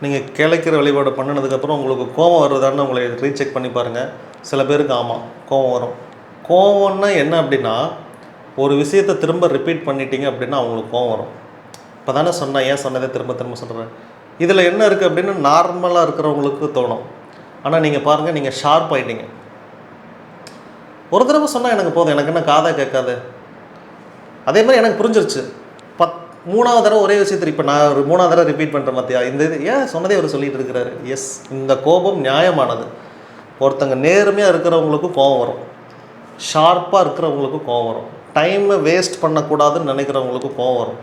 நீங்கள் கிளைக்கிற வழிபாடு பண்ணினதுக்கப்புறம் உங்களுக்கு கோபம் வருதான்னு உங்களை ரீசெக் பண்ணி பாருங்கள். சில பேருக்கு ஆமாம் கோபம் வரும். கோவம்னா என்ன அப்படின்னா, ஒரு விஷயத்தை திரும்ப ரிப்பீட் பண்ணிட்டீங்க அப்படின்னா அவங்களுக்கு கோவம் வரும். இப்போ தானே சொன்னேன், ஏன் சொன்னதே திரும்ப திரும்ப சொல்கிறேன். இதில் என்ன இருக்குது அப்படின்னு நார்மலாக இருக்கிறவங்களுக்கு தோணும். ஆனால் நீங்கள் பாருங்கள், நீங்கள் ஷார்ப் ஆகிட்டீங்க. ஒரு தடவை சொன்னால் எனக்கு போதும், எனக்கு என்ன காதாக கேட்காது. அதே மாதிரி எனக்கு புரிஞ்சிருச்சு. 3வது தடவை ஒரே விஷயத்தில் இப்போ நான் ஒரு 3வது தடவை ரிப்பீட் பண்ணுறேன் பார்த்தியா, இந்த இது ஏன் சொன்னதே அவர் சொல்லிகிட்டு இருக்கிறாரு. எஸ், இந்த கோபம் நியாயமானது. ஒருத்தங்க நேர்மையாக இருக்கிறவங்களுக்கும் கோபம் வரும், ஷார்ப்பாக இருக்கிறவங்களுக்கும் கோபம் வரும், டைமை வேஸ்ட் பண்ணக்கூடாதுன்னு நினைக்கிறவங்களுக்கும் கோபம் வரும்,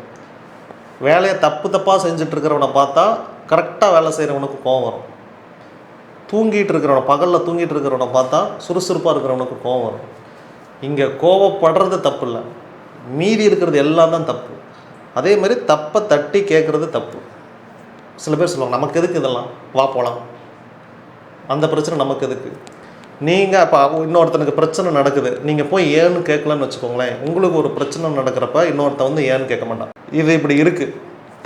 வேலையை தப்பாக செஞ்சிட்ருக்கிறவனை பார்த்தா கரெக்டாக வேலை செய்கிறவனுக்கு கோபம் வரும், தூங்கிட்டு இருக்கிறவனை பகலில் தூங்கிட்டு இருக்கிறவனை பார்த்தா சுறுசுறுப்பாக இருக்கிறவனுக்கு கோபம் வரும். இங்கே கோபப்படுறது தப்பு இல்லை, மீறி இருக்கிறது எல்லாம் தான் தப்பு. அதே மாதிரி தப்பை தட்டி கேட்குறது தப்பு. சில பேர் சொல்லுவாங்க, நமக்கு எதுக்கு இதெல்லாம், வா போகலாம், அந்த பிரச்சனை நமக்கு எதுக்கு. நீங்கள் இப்போ இன்னொருத்தனுக்கு பிரச்சனை நடக்குது, நீங்கள் போய் ஏன்னு கேட்கலான்னு வச்சுக்கோங்களேன். உங்களுக்கு ஒரு பிரச்சனை நடக்கிறப்ப இன்னொருத்த வந்து ஏன்னு கேட்க மாட்டான். இது இப்படி இருக்குது,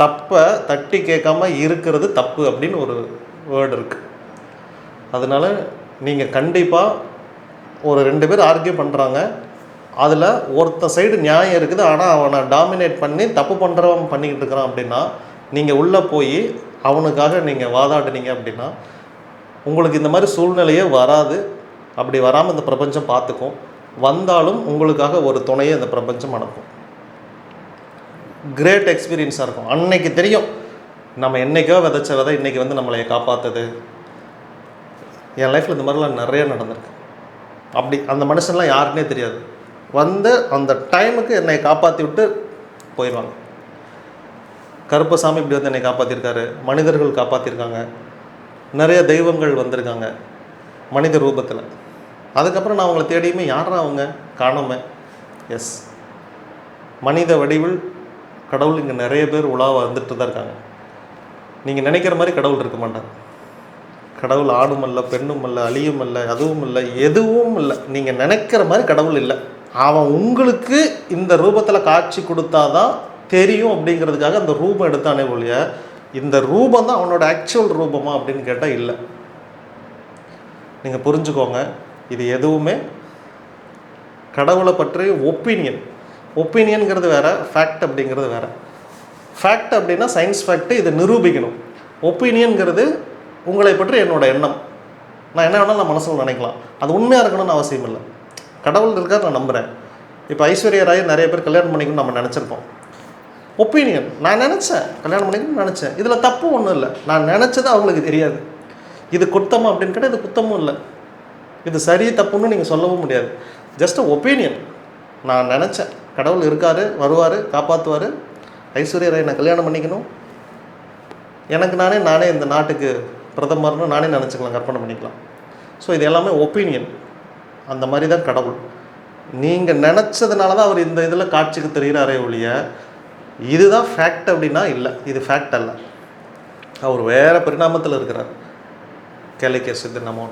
தப்பை தட்டி கேட்காம இருக்கிறது தப்பு அப்படின்னு ஒரு வேர்டு இருக்குது. அதனால் நீங்கள் கண்டிப்பாக ஒரு 2 பேர் ஆர்கியூ பண்ணுறாங்க, அதில் ஒருத்த சைடு நியாயம் இருக்குது, ஆனால் அவனை டாமினேட் பண்ணி தப்பு பண்ணுறவன் பண்ணிக்கிட்டு இருக்கிறான் அப்படின்னா, நீங்கள் உள்ளே போய் அவனுக்காக நீங்கள் வாதாடினீங்க அப்படின்னா உங்களுக்கு இந்த மாதிரி சூழ்நிலையே வராது. அப்படி வராமல் இந்த பிரபஞ்சம் பார்த்துக்கும். வந்தாலும் உங்களுக்காக ஒரு துணையை இந்த பிரபஞ்சம் அனுப்பும். கிரேட் எக்ஸ்பீரியன்ஸாக இருக்கும். அன்னைக்கு தெரியும், நம்ம என்றைக்கோ விதைச்ச விதை இன்றைக்கி வந்து நம்மளை காப்பாற்றுது. என் லைஃப்பில் இந்த மாதிரிலாம் நிறைய நடந்திருக்கு. அப்படி அந்த மனுஷன்லாம் யாருன்னே தெரியாது, வந்து அந்த டைமுக்கு என்னை காப்பாற்றி விட்டு போயிடுவாங்க. கருப்பசாமி இப்படி வந்து என்னை காப்பாற்றிருக்காரு, மனிதர்கள் காப்பாற்றிருக்காங்க, நிறைய தெய்வங்கள் வந்திருக்காங்க மனித ரூபத்தில். அதுக்கப்புறம் நான் அவங்கள தேடியுமே யாரா அவங்க காணோமே. எஸ், மனித வடிவில் கடவுள் இங்கே நிறைய பேர் உலா வந்துட்டு தான் இருக்காங்க. நீங்கள் நினைக்கிற மாதிரி கடவுள் இருக்க மாட்டார். கடவுள் ஆணும் அல்ல, பெண்ணும் அல்ல, அழியும் அல்ல, அதுவும் இல்லை, எதுவும் இல்லை. நீங்கள் நினைக்கிற மாதிரி கடவுள் இல்லை. அவன் உங்களுக்கு இந்த ரூபத்தில் காட்சி கொடுத்தாதான் தெரியும் அப்படிங்கிறதுக்காக அந்த ரூபம் எடுத்தானே ஒழிய, இந்த ரூபம் தான் அவனோட ஆக்சுவல் ரூபமா அப்படின்னு கேட்டால் இல்லை. நீங்கள் புரிஞ்சுக்கோங்க, இது எதுவுமே கடவுளை பற்றி ஒப்பீனியன்கிறது வேறு, ஃபேக்ட் அப்படிங்கிறது வேறு. ஃபேக்ட் அப்படின்னா சயின்ஸ் ஃபேக்ட், இதை நிரூபிக்கணும். ஒப்பீனியன்கிறது உங்களை பற்றி என்னோடய எண்ணம், நான் என்ன வேணாலும் நான் மனசில் நினைக்கலாம், அது உண்மையாக இருக்கணும்னு அவசியம் இல்லை. கடவுள் இருக்கார், நான் நம்புகிறேன். இப்போ ஐஸ்வர்யா ராய் நிறைய பேர் கல்யாணம் பண்ணிக்கணும்னு நம்ம நினச்சிருப்போம். ஒப்பீனியன், நான் நினச்சேன் கல்யாணம் பண்ணிக்கணும்னு நினச்சேன், இதில் தப்பு ஒன்றும் இல்லை. நான் நினச்சது அவங்களுக்கு தெரியாது. இது குத்தமா அப்படின்னு கேட்டால் இது குத்தமும் இல்லை, இது சரி தப்புன்னு நீங்கள் சொல்லவும் முடியாது. Just opinion. நான் நினச்சேன் கடவுள் இருக்கார், வருவார், காப்பாற்றுவார், ஐஸ்வர்யா ராய் நான் கல்யாணம் பண்ணிக்கணும், எனக்கு நானே இந்த நாட்டுக்கு பிரதமர்னு நானே நினச்சிக்கலாம், கற்பனை பண்ணிக்கலாம். ஸோ இது எல்லாமே ஒப்பீனியன். அந்த மாதிரி தான் கடவுள். நீங்கள் நினச்சதுனால தான் அவர் இந்த இதில் காட்சிக்கு தெரிகிறாரே ஒழிய இதுதான் ஃபேக்ட் அப்படின்னா இல்லை, இது ஃபேக்ட் அல்ல. அவர் வேறு பரிணாமத்தில் இருக்கிறார். கேளிக்கை சித்து நமோ.